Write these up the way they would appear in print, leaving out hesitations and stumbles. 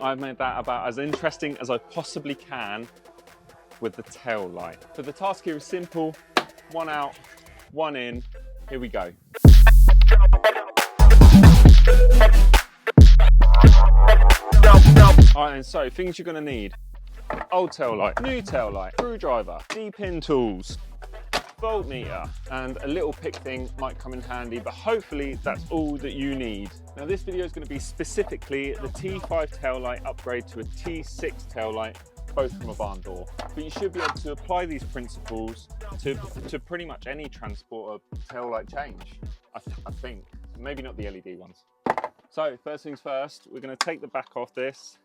I've made that about as interesting as I possibly can with the tail light. So the task here is simple, one out, one in, here we go. Alright then, so things you're going to need: old tail light, new tail light, screwdriver, D-pin tools, voltmeter, and a little pick thing might come in handy, but hopefully that's all that you need. Now this video is going to be specifically the T5 tail light upgrade to a T6 tail light, both from a barn door. But you should be able to apply these principles to pretty much any transporter tail light change, I think. Maybe not the LED ones. So first things first, we're going to take the back off this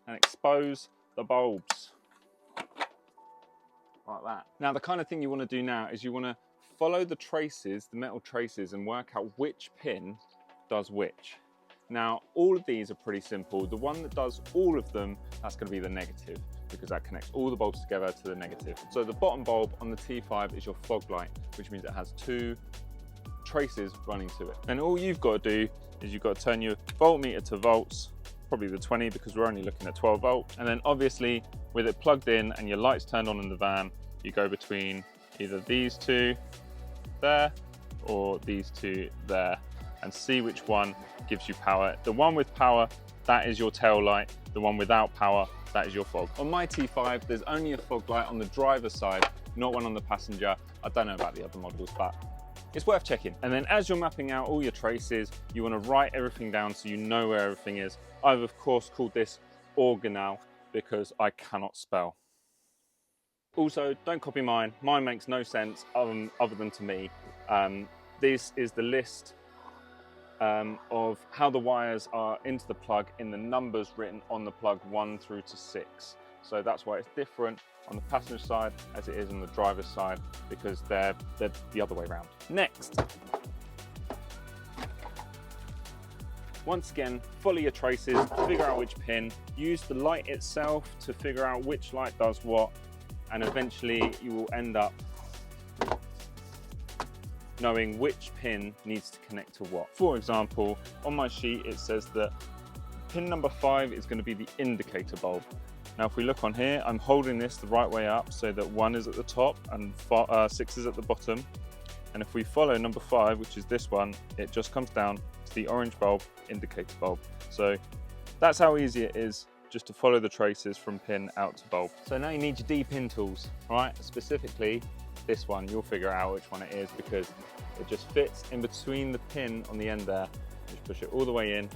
and expose the bulbs. Like that. Now the kind of thing you want to do now is you want to follow the traces, the metal traces, and work out which pin does which. Now all of these are pretty simple. The one that does all of them, that's going to be the negative, because that connects all the bulbs together to the negative. So the bottom bulb on the T5 is your fog light, which means it has two traces running to it. And all you've got to do is you've got to turn your voltmeter to volts, probably the 20 because we're only looking at 12 volts. And then obviously with it plugged in and your lights turned on in the van, you go between either these two there or these two there and see which one gives you power. The one with power, that is your tail light. The one without power, that is your fog. On my T5, there's only a fog light on the driver's side, not one on the passenger. I don't know about the other models, but it's worth checking. And then as you're mapping out all your traces, you want to write everything down so you know where everything is. I've of course called this organelle because I cannot spell. Also, don't copy mine. Mine makes no sense other than to me. This is the list of how the wires are into the plug in the numbers written on the plug 1 through to 6. So that's why it's different on the passenger side as it is on the driver's side, because they're the other way around. Next, once again, follow your traces, figure out which pin, use the light itself to figure out which light does what, and eventually you will end up knowing which pin needs to connect to what. For example, on my sheet it says that pin number 5 is going to be the indicator bulb. Now if we look on here, I'm holding this the right way up so that 1 is at the top and 6 is at the bottom. And if we follow number 5, which is this one, it just comes down to the orange bulb, indicator bulb. So that's how easy it is just to follow the traces from pin out to bulb. So now you need your D-pin tools, right? Specifically this one, you'll figure out which one it is because it just fits in between the pin on the end there. Just push it all the way in,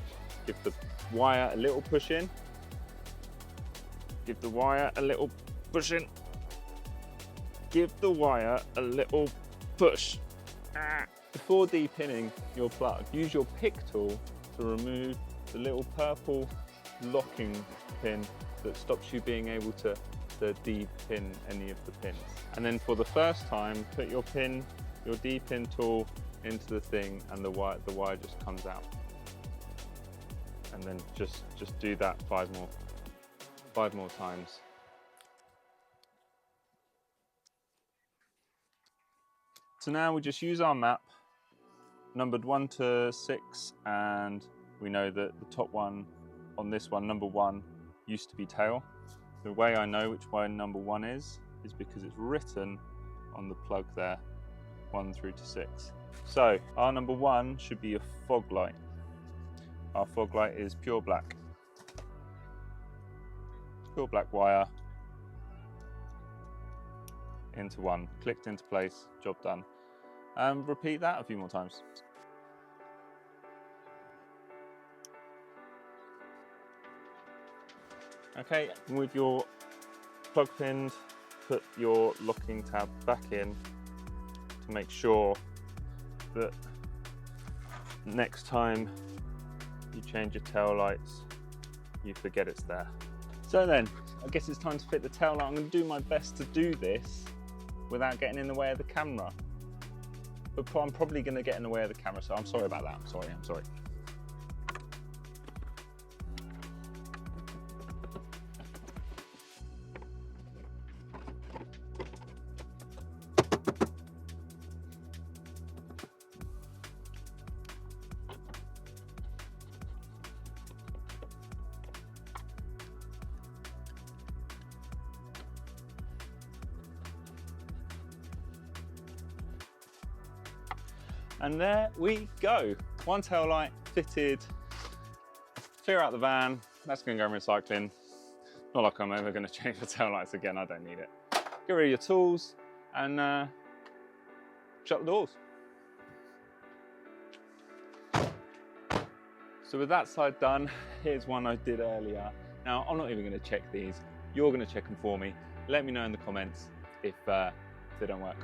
give the wire a little push in, give the wire a little push in, give the wire a little push. Before depinning your plug, use your pick tool to remove the little purple locking pin that stops you being able to de-pin any of the pins. And then for the first time, put your D-pin tool into the thing and the wire just comes out. And then just do that 5 more times. So now we just use our map, numbered 1 to 6, and we know that the top one on this one, number 1, used to be tail. The way I know which one number 1 is because it's written on the plug there, 1 through to 6. So our number 1 should be a fog light. Our fog light is pure black. Pure black wire into 1, clicked into place, job done. And repeat that a few more times. Okay, with your plug pinned, put your locking tab back in to make sure that next time you change your tail lights, you forget it's there. So then, I guess it's time to fit the tail light. I'm going to do my best to do this without getting in the way of the camera. But I'm probably going to get in the way of the camera, so I'm sorry about that. I'm sorry. And there we go. One tail light fitted. Clear out the van. That's gonna go in recycling. Not like I'm ever gonna change the tail lights again, I don't need it. Get rid of your tools and shut the doors. So with that side done, here's one I did earlier. Now, I'm not even gonna check these. You're gonna check them for me. Let me know in the comments if they don't work.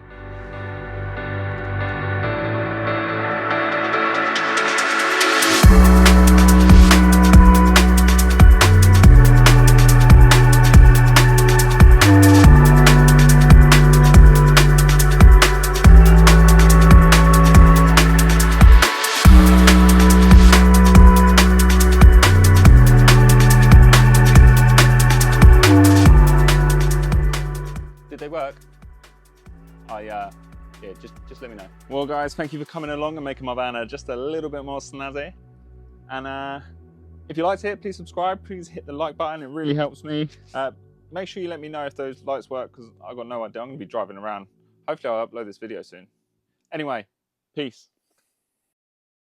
Did they work? Yeah, just let me know. Well guys, thank you for coming along and making my van just a little bit more snazzy. And if you liked it, please subscribe, please hit the like button, it really helps me. Make sure you let me know if those lights work, because I've got no idea. I'm gonna be driving around. Hopefully I'll upload this video soon. Anyway, peace.